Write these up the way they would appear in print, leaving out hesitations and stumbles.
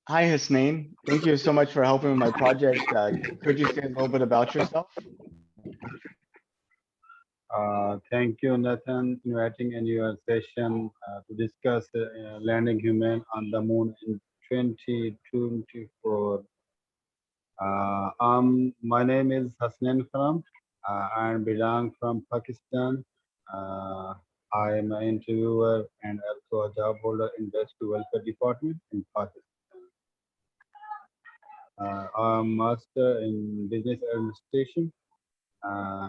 Hi, Husnain. Thank you so much for helping with my project. Could you say a little bit about yourself? Thank you, Nathan, inviting in your session to discuss landing human on the moon in 2024. My name is Husnain from and belong from Pakistan. Uh, I am an interviewer and also a job holder in Industry Welfare Department in Pakistan. I'm master in business administration. Uh,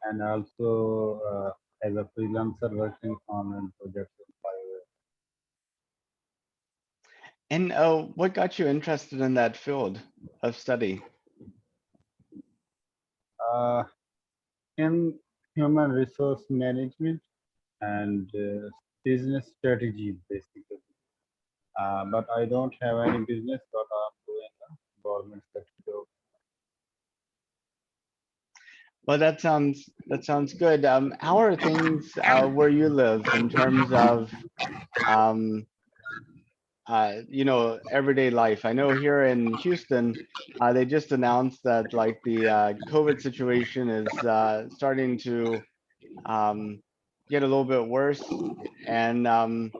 and also as a freelancer working on projects in Fiverr. And what got you interested in that field of study? Uh, in human resource management and business strategy, basically. But I don't have any business, but I'm doing a government sector. Well, that sounds good. How are things where you live in terms of um, everyday life? I know here in Houston, they just announced that like the COVID situation is starting to um, get a little bit worse, and they're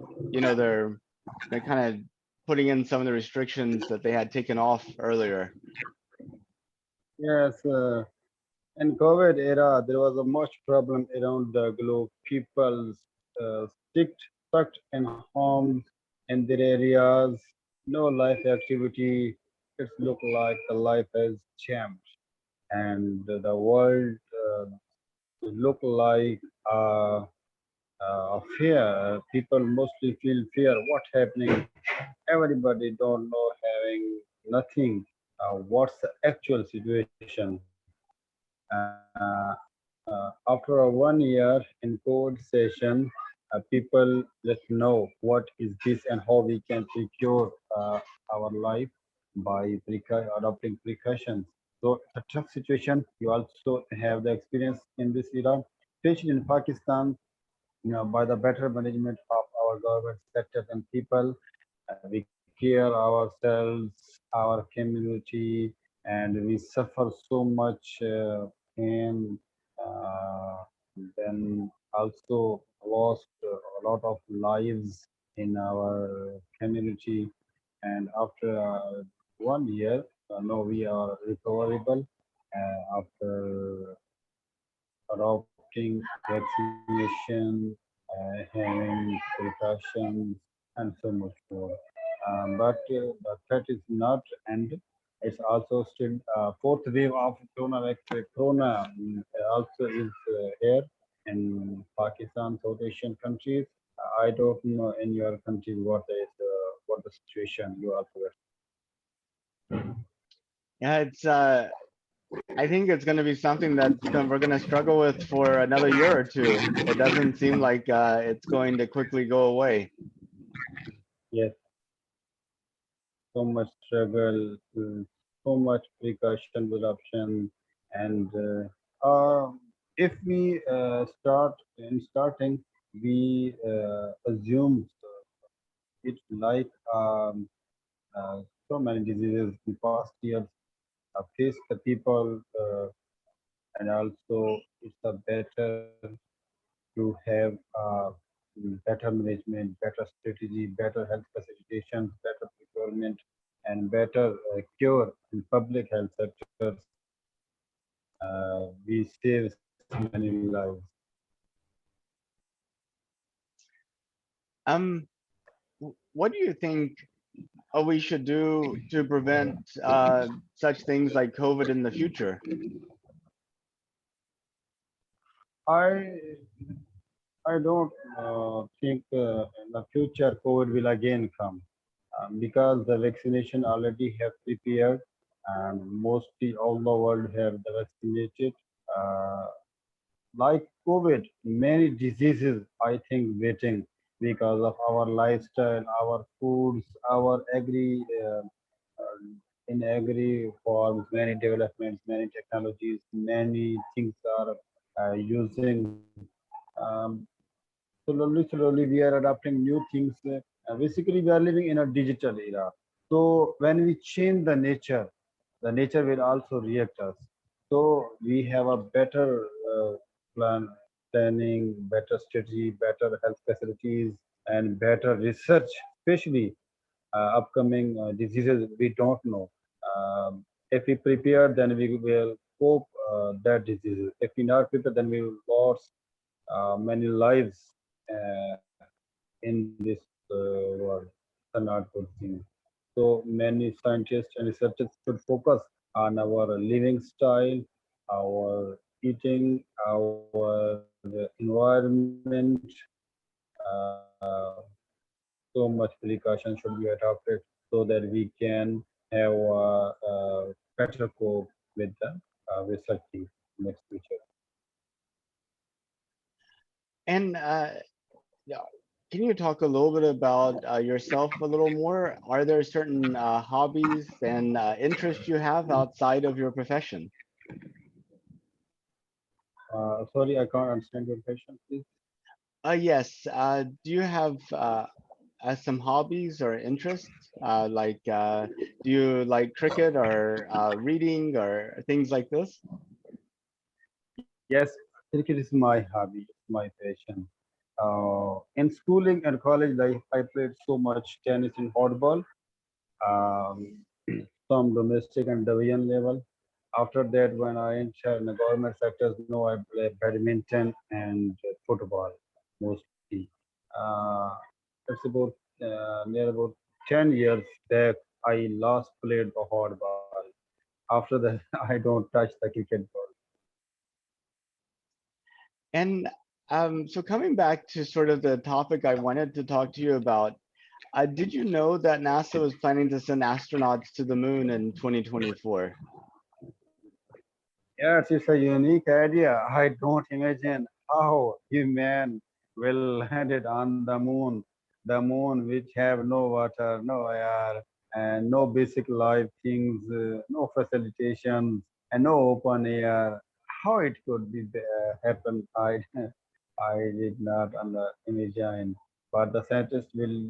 kind of putting in some of the restrictions that they had taken off earlier. Yes, in COVID era, there was a much problem around the globe. People stuck in homes in their areas, no life activity. It look like the life has changed, and the world look like fear. People mostly feel fear. What happening? Everybody don't know having nothing. What's the actual situation? Uh, After a 1 year in code session, people let know what is this and how we can secure our life by adopting precautions. So it's a tough situation. You also have the experience in this era, especially in Pakistan. By the better management of our government sectors and people, we care ourselves, our community, and we suffer so much pain. Uh, then also lost a lot of lives in our community. And after 1 year, now we are recoverable after adopting vaccination, having precautions, and so much more. But the threat is not end. It's also still fourth wave of corona also is here in Pakistan, South Asian countries. I don't know in your country what the situation you are aware. Yeah, I think it's going to be something we're going to struggle with for another year or two. It doesn't seem like it's going to quickly go away. Yes, so much struggle, so much precaution with option, and if we start in starting, we assume it's like so many diseases in past years face the people, and also it's a better to have better management, better strategy, better health facilitation, better procurement, and better cure in public health sectors. We save many lives. Um, what do you think we should do to prevent such things like COVID in the future? I I don't think in the future COVID will again come because the vaccination already have prepared and mostly all the world have the vaccinated. Uh, like COVID, many diseases I think waiting because of our lifestyle, our foods, our in agri forms, many developments, many technologies, many things are using. Um, slowly, slowly, we are adopting new things. Basically, we are living in a digital era. So when we change the nature will also react us. So we have a better plan, planning, better strategy, better health facilities, and better research, especially upcoming diseases we don't know. If we prepare, then we will cope that diseases. If we not prepare, then we will lose many lives in this world. Are not good things. So many scientists and researchers should focus on our living style, our eating, our environment. Uh, so much precaution should be adopted so that we can have better cope with the research things next future. And yeah, can you talk a little bit about yourself a little more? Are there certain hobbies and interests you have outside of your profession? Sorry, I can't understand your question, please. Yes. Do you have some hobbies or interests? Do you like cricket or reading or things like this? Yes, cricket is my hobby, my passion. In schooling and college life, I played so much tennis and football, um, some domestic and division level. After that, when I entered in the government sectors, now I play badminton and football mostly. Uh, it's about near about 10 years back, I last played the hardball. After that, I don't touch the cricket ball. And so coming back to sort of the topic I wanted to talk to you about, did you know that NASA was planning to send astronauts to the moon in 2024? Yes, it's a unique idea. I don't imagine how human will land it on the moon which have no water, no air, and no basic life things, no facilitation, and no open air. How it could be happen? I did not imagine. But the scientists will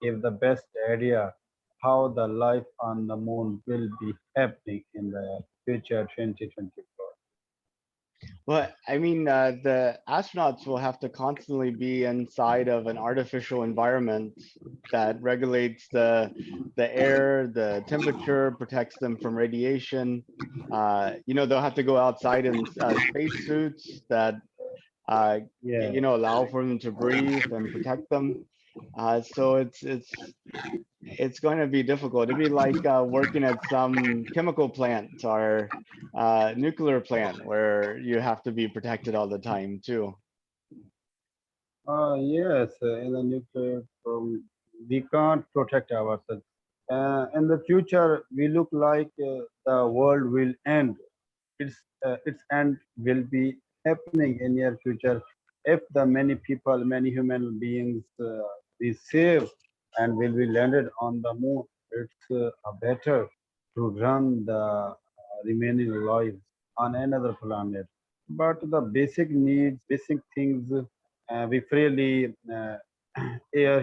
give the best idea how the life on the moon will be happening in the future 2024. Well, I mean, the astronauts will have to constantly be inside of an artificial environment that regulates the air, the temperature, protects them from radiation. They'll have to go outside in space suits that uh, Yeah. allow for them to breathe and protect them. So it's going to be difficult. It'd be like working at some chemical plant or nuclear plant where you have to be protected all the time too. Yes, in the nuclear we can't protect ourselves. In the future, we look like the world will end. Its end will be happening in near future if the many people, many human beings be saved and will be landed on the moon. It's better to run the remaining lives on another planet. But the basic needs, basic things, we freely air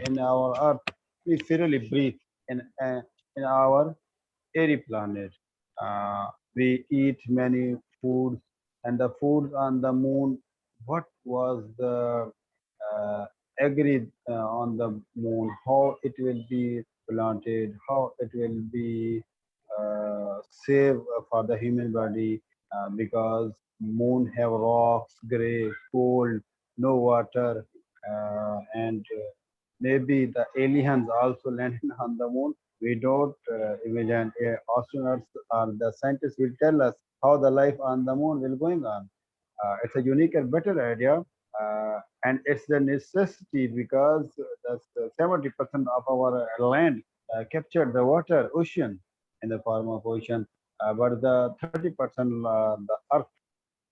in our earth. We freely breathe in our airy planet. We eat many foods, and the foods on the moon. What was the uh, agreed on the moon? How it will be planted? How it will be safe for the human body? Because moon have rocks, gray, cold, no water, and maybe the aliens also landed on the moon. We don't imagine astronauts or the scientists will tell us how the life on the moon will going on. It's a unique and better idea, and it's the necessity because that's 70% of our land captured the water, ocean, in the form of ocean, but the 30% the earth,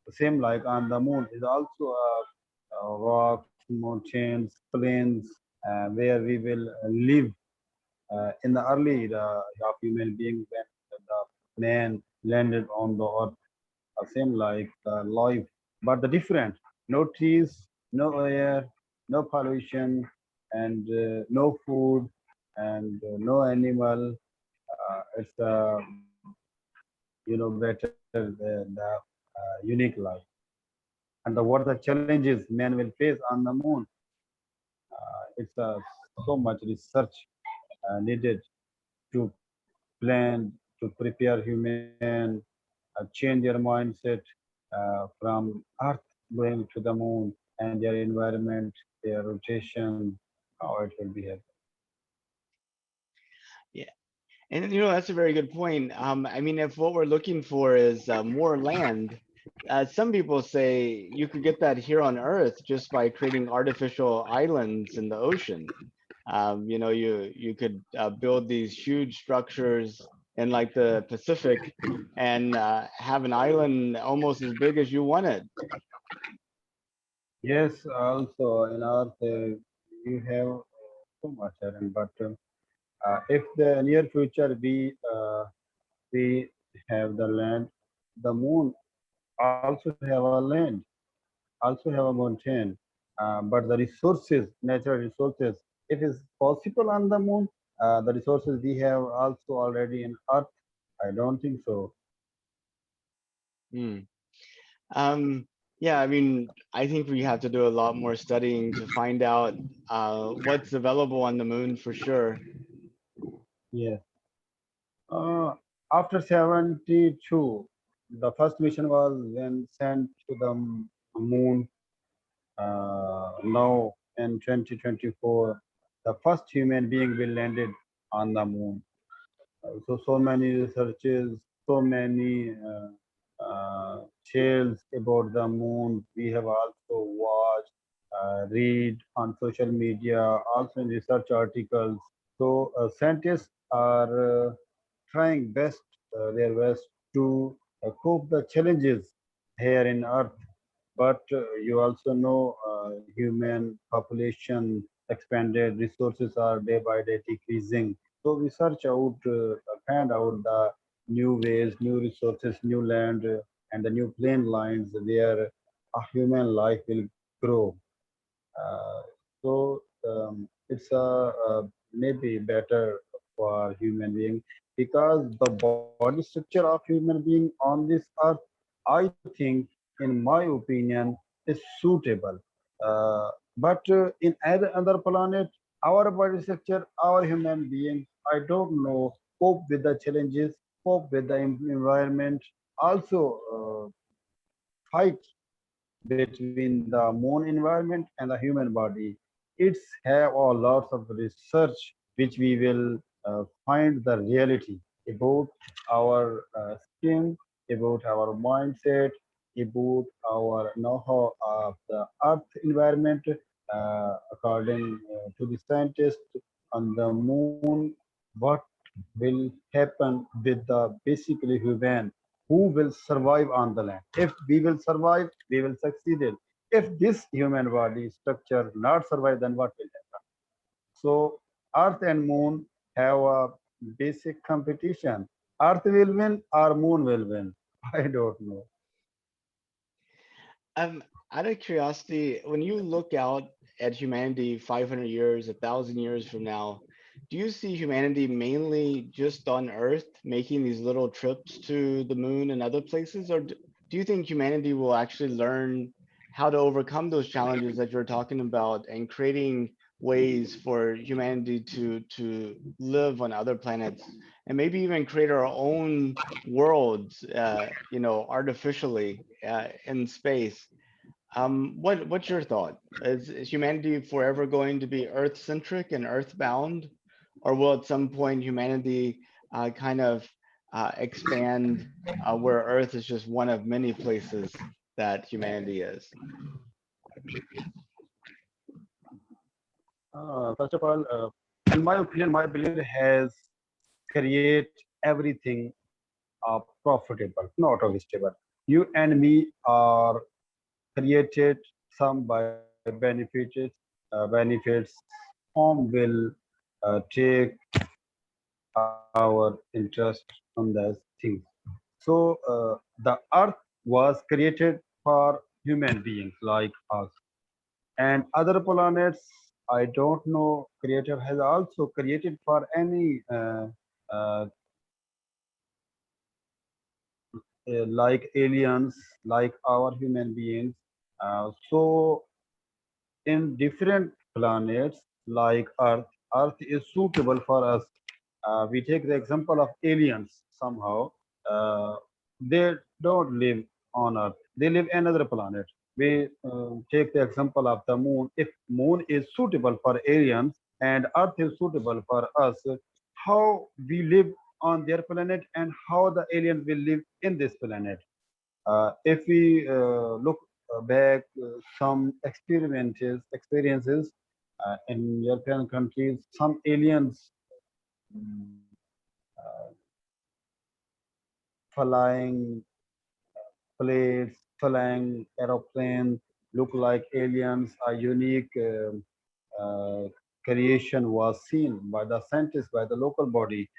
the same like on the moon, is also rocks, mountains, plains, where we will live in the early of human being when the man landed on the earth, same like life, but the different. No trees, no air, no pollution, and no food. and no animal. It's better the unique life. And what the challenges man will face on the moon. It's so much research needed to plan, to prepare human, change their mindset from Earth going to the moon and their environment, their rotation, how it will behave. Yeah. And that's a very good point. I mean, if what we're looking for is more land, some people say you could get that here on Earth just by creating artificial islands in the ocean. You could build these huge structures in like the Pacific and have an island almost as big as you want it. Yes, also in Earth you have so much iron, but if the near future we have the land, the moon also have a land, also have a mountain, but the resources, natural resources, if it's possible on the moon, the resources we have also already in Earth. I don't think so. Hmm. Um, yeah, I mean, I think we have to do a lot more studying to find out what's available on the moon for sure. Yeah. Uh, After 72, the first mission was then sent to the moon. Now in 2024, the first human being will landed on the moon. So many researches, so many tales about the moon. We have also watched, read on social media, also in research articles. So scientists are trying their best to cope the challenges here in Earth. But you also know human population expanded, resources are day by day decreasing. So we search out, find out the new ways, new resources, new land, and the new plane lines where a human life will grow. Uh, so it's maybe better for human being because the body structure of human being on this earth, I think, in my opinion, is suitable. But in other planet, our body structure, our human beings, I don't know, cope with the challenges, cope with the environment, also fight between the moon environment and the human body. It's have a lots of research which we will find the reality about our skin, about our mindset, about our know-how of the earth environment. According to the scientists on the moon, what will happen with the basically human who will survive on the land. If we will survive, we will succeed. If this human body structure not survive, then what will happen? So Earth and Moon have a basic competition. Earth will win or Moon will win. I don't know. Out of curiosity, when you look out at humanity 500 years, 1,000 years from now, do you see humanity mainly just on Earth making these little trips to the moon and other places? Or do you think humanity will actually learn how to overcome those challenges that you're talking about and creating ways for humanity to live on other planets and maybe even create our own worlds, artificially in space? What's your thought? Is humanity forever going to be Earth centric and Earthbound, or will at some point humanity kind of expand where Earth is just one of many places that humanity is? First of all, in my opinion, my belief has create everything profitable, not vegetable. You and me are created some by benefits. Home will take our interest on those things. So the earth was created for human beings like us, and other planets I don't know. Creator has also created for any uh, like aliens, like our human beings. So in different planets like Earth, Earth is suitable for us. We take the example of aliens somehow. Uh, they don't live on Earth. They live another planet. We take the example of the moon. If moon is suitable for aliens and Earth is suitable for us, how we live on their planet and how the aliens will live in this planet. If we look back some experiences in European countries, some aliens mm, flying planes, flying aeroplanes, look like aliens. A unique uh, creation was seen by the scientists, by the local body.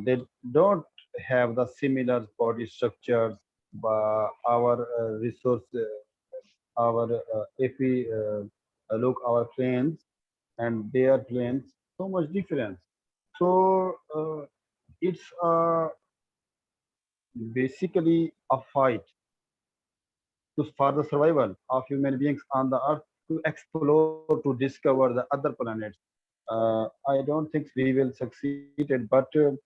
They don't have the similar body structures, but our if we look our planes and their planes, so much difference. So it's basically a fight for the survival of human beings on the earth to explore, to discover the other planets. I don't think we will succeed it, but the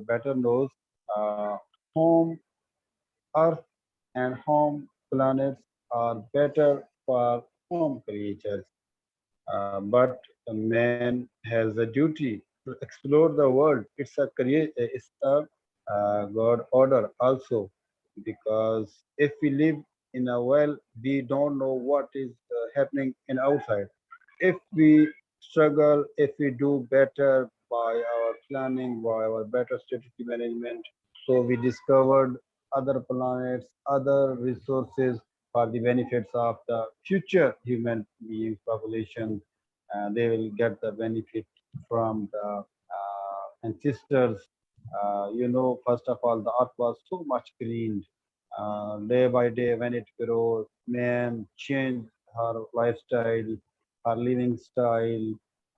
better knows uh, home earth and home planets are better for home creatures. But man has a duty to explore the world. It's a God order also, because if we live in a well, we don't know what is happening in outside. If we struggle, if we do better by our planning, by our better strategy management, so we discovered other planets, other resources for the benefits of the future human beings population. They will get the benefit from the ancestors. First of all, the earth was so much cleaned. Day by day, when it grows, man changed her lifestyle, her living style,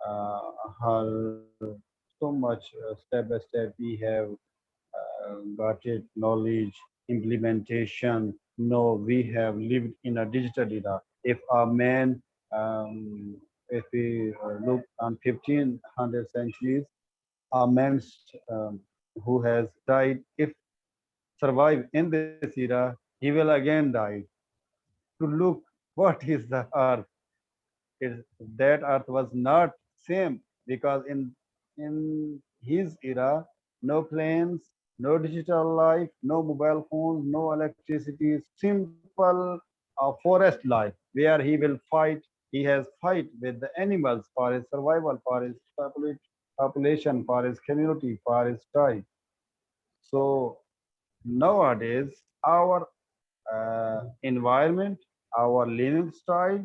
uh, her so much step by step we have got it knowledge implementation. No, we have lived in a digital era. If a man if we look on 1500 centuries, a man who has died, if survive in this era, he will again die to look what is the earth. It, that earth was not same, because in his era, no planes, no digital life, no mobile phones, no electricity, simple forest life where he will fight. He has fight with the animals for his survival, for his population, for his community, for his tribe. So nowadays, our environment, our living style,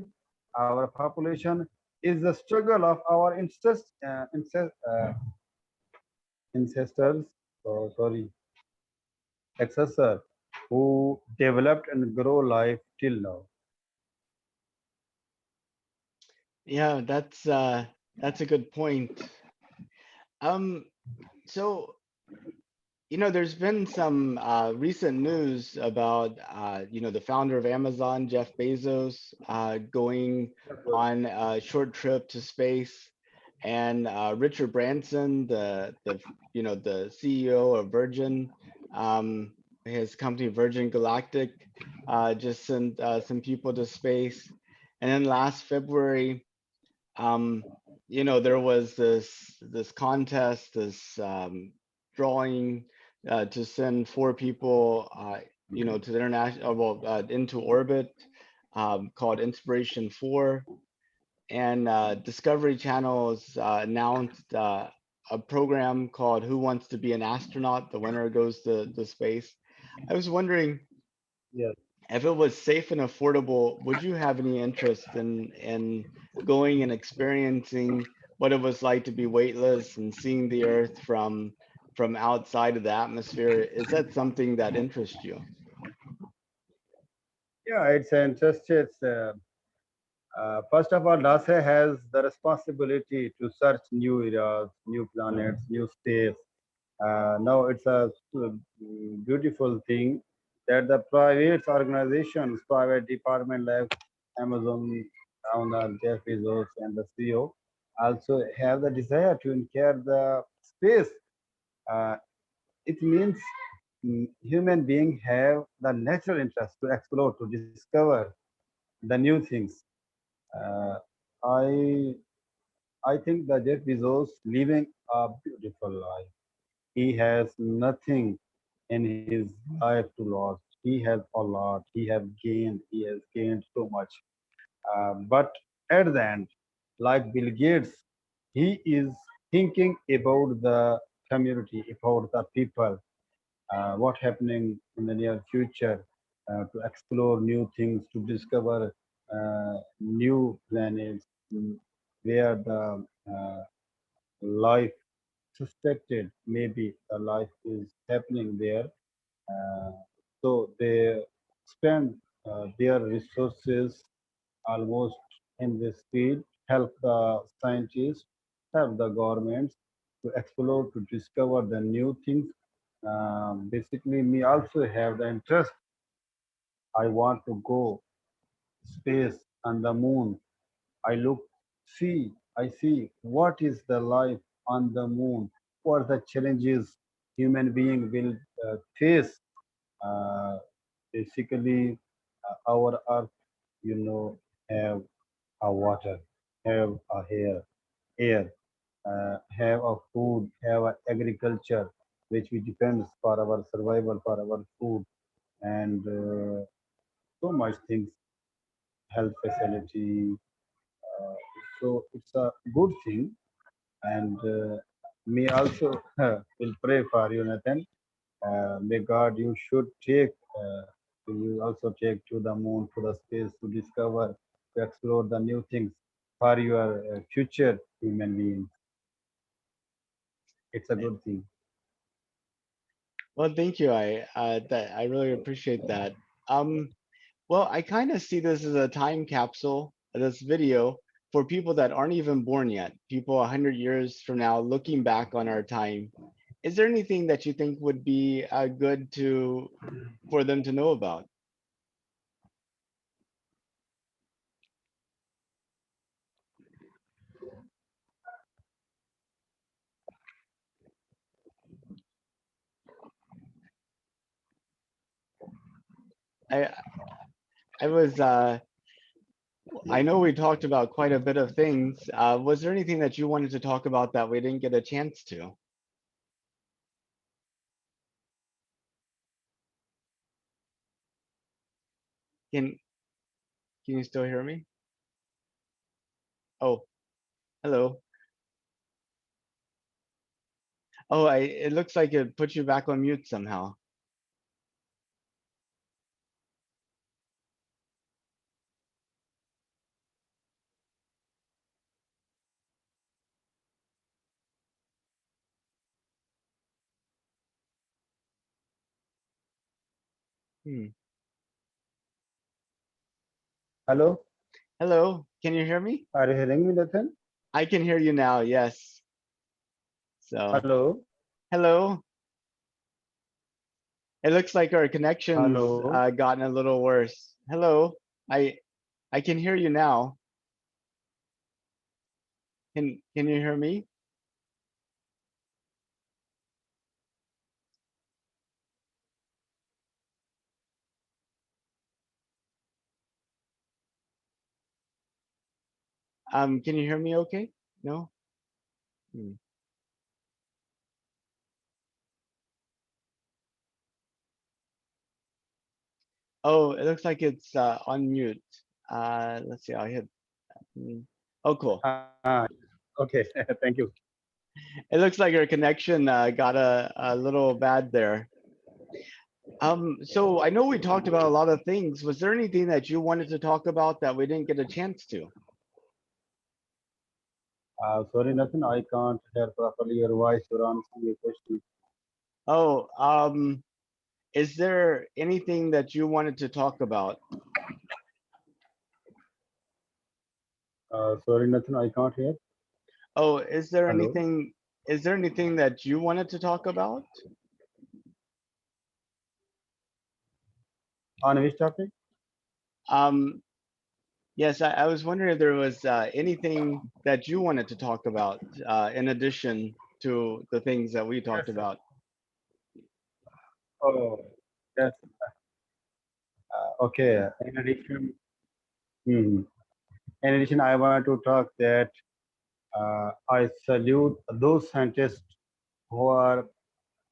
our population is the struggle of our ancestors, sorry, ancestors who developed and grow life till now. Yeah, that's a good point. Um, so there's been some recent news about the founder of Amazon, Jeff Bezos, going on a short trip to space, and Richard Branson, the CEO of Virgin, um, his company Virgin Galactic, just sent some people to space, and then last February, um, there was this contest, this drawing to send four people, to the international, into orbit, called Inspiration 4, and Discovery Channel has announced a program called Who Wants to Be an Astronaut? The winner goes to space. I was wondering, Yes. if it was safe and affordable, would you have any interest in going and experiencing what it was like to be weightless and seeing the Earth from outside of the atmosphere? Is that something that interests you? Yeah, it's interesting. First of all, NASA has the responsibility to search new eras, new planets, new space. Now it's a beautiful thing that the private organizations, private department like Amazon owner Jeff Bezos and the CEO also have the desire to inherit the space. Uh, it means human beings have the natural interest to explore, to discover the new things. Uh, I I think that Jeff Bezos living a beautiful life. He has nothing in his life to lose. He has a lot. He have gained. He has gained so much. But at the end, like Bill Gates, he is thinking about the community, about the people, what happening in the near future, to explore new things, to discover new planets, where the life suspected maybe the life is happening there. Uh, so they spend their resources almost in this field, help the scientists, help the governments to explore, to discover the new things. Basically, me also have the interest. I want to go space and the moon. I see what is the life on the moon, what are the challenges human being will face. Uh, Basically, our earth, you know, have a water, have a air, have a food, have a agriculture, which we depends for our survival, for our food, and so much things, health facility. Uh, so it's a good thing, and me also will pray for you, Nathan. May God, you should take, you also take to the moon, to the space to discover, to explore the new things for your future human beings. It's a good thing. Well, thank you. I really appreciate that. Um, well, I kind of see this as a time capsule, this video for people that aren't even born yet, people 100 years from now looking back on our time. Is there anything that you think would be good to for them to know about? I I was I know we talked about quite a bit of things. Was there anything that you wanted to talk about that we didn't get a chance to? Can can you still hear me? Oh, hello. Oh, it looks like it put you back on mute somehow. Hmm. Hello, Hello, can you hear me? are you hearing me, Nathan? I can hear you now, yes. So, Hello, hello. It looks like our connection's hello. gotten a little worse. Hello. I I can hear you now. Can you hear me? Can you hear me okay? No? Hmm. Oh, it looks like it's on mute. Let's see, I'll hit. Hmm. Oh, cool. Okay, thank you. It looks like our connection got a little bad there. So I know we talked about a lot of things. Was there anything that you wanted to talk about that we didn't get a chance to? Sorry, Nathan, I can't hear properly your voice or answer your question. Oh, is there anything that you wanted to talk about? Sorry, Nathan, I can't hear. Oh, Hello. is there anything that you wanted to talk about? On which topic? Um, yes, I was wondering if there was anything that you wanted to talk about in addition to the things that we talked Yes, sir. about. Oh, that's okay. Mhm. In addition, I want to talk that I salute those scientists who are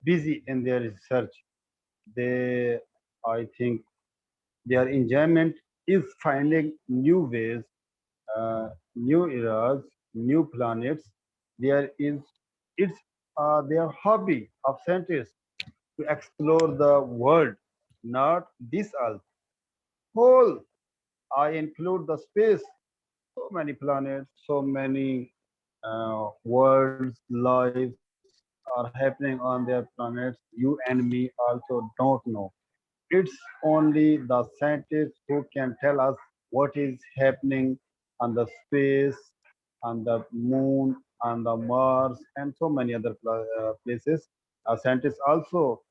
busy in their research. They, I think, their enjoyment is finding new ways, new eras, new planets. There is, it's their hobby of scientists to explore the world, not this Earth. Whole, I include the space. So many planets, so many worlds, lives are happening on their planets. You and me also don't know. It's only the scientists who can tell us what is happening on the space, on the moon, on the Mars, and so many other places. Scientists also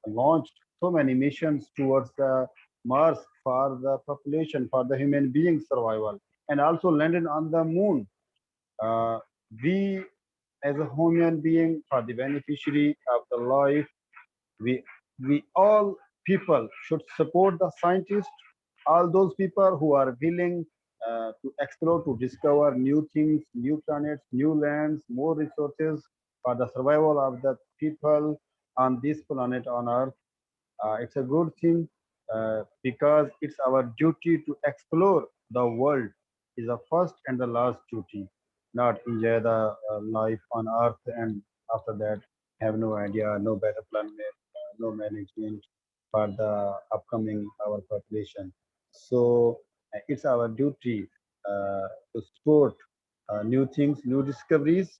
launched so many missions towards the Mars for the population, for the human being survival, and also landed on the moon. Uh, we, as a human being, are the beneficiary of the life. We we all people should support the scientists, all those people who are willing to explore, to discover new things, new planets, new lands, more resources for the survival of the people on this planet on earth. It's a good thing because it's our duty to explore the world is the first and the last duty, not enjoy the life on earth and after that have no idea, no better planet, no management for the upcoming our population. So it's our duty to support new things, new discoveries,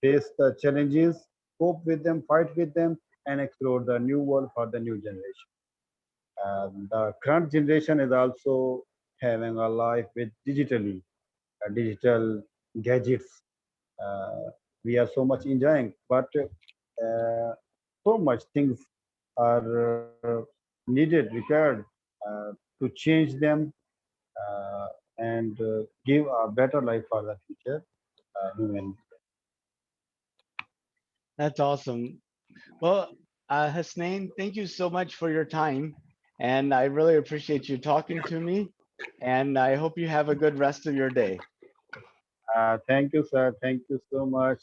face the challenges, cope with them, fight with them, and explore the new world for the new generation. The current generation is also having a life with digitally, digital gadgets. Uh, we are so much enjoying, but so much things are needed, required to change them uh, and give a better life for the future human. That's awesome. Well, Husnain, thank you so much for your time, and I really appreciate you talking to me. And I hope you have a good rest of your day. Thank you, sir. Thank you so much.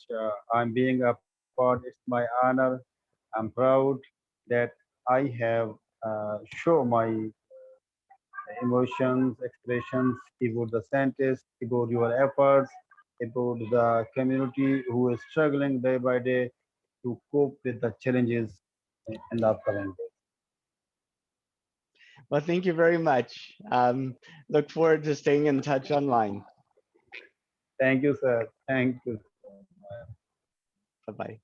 I'm being a part. It's my honor. I'm proud that I have show my emotions, expressions about the scientists, about your efforts, about the community who is struggling day by day to cope with the challenges in the upcoming days. Well, thank you very much. Look forward to staying in touch online. Thank you, sir. Thank you so much. Bye bye.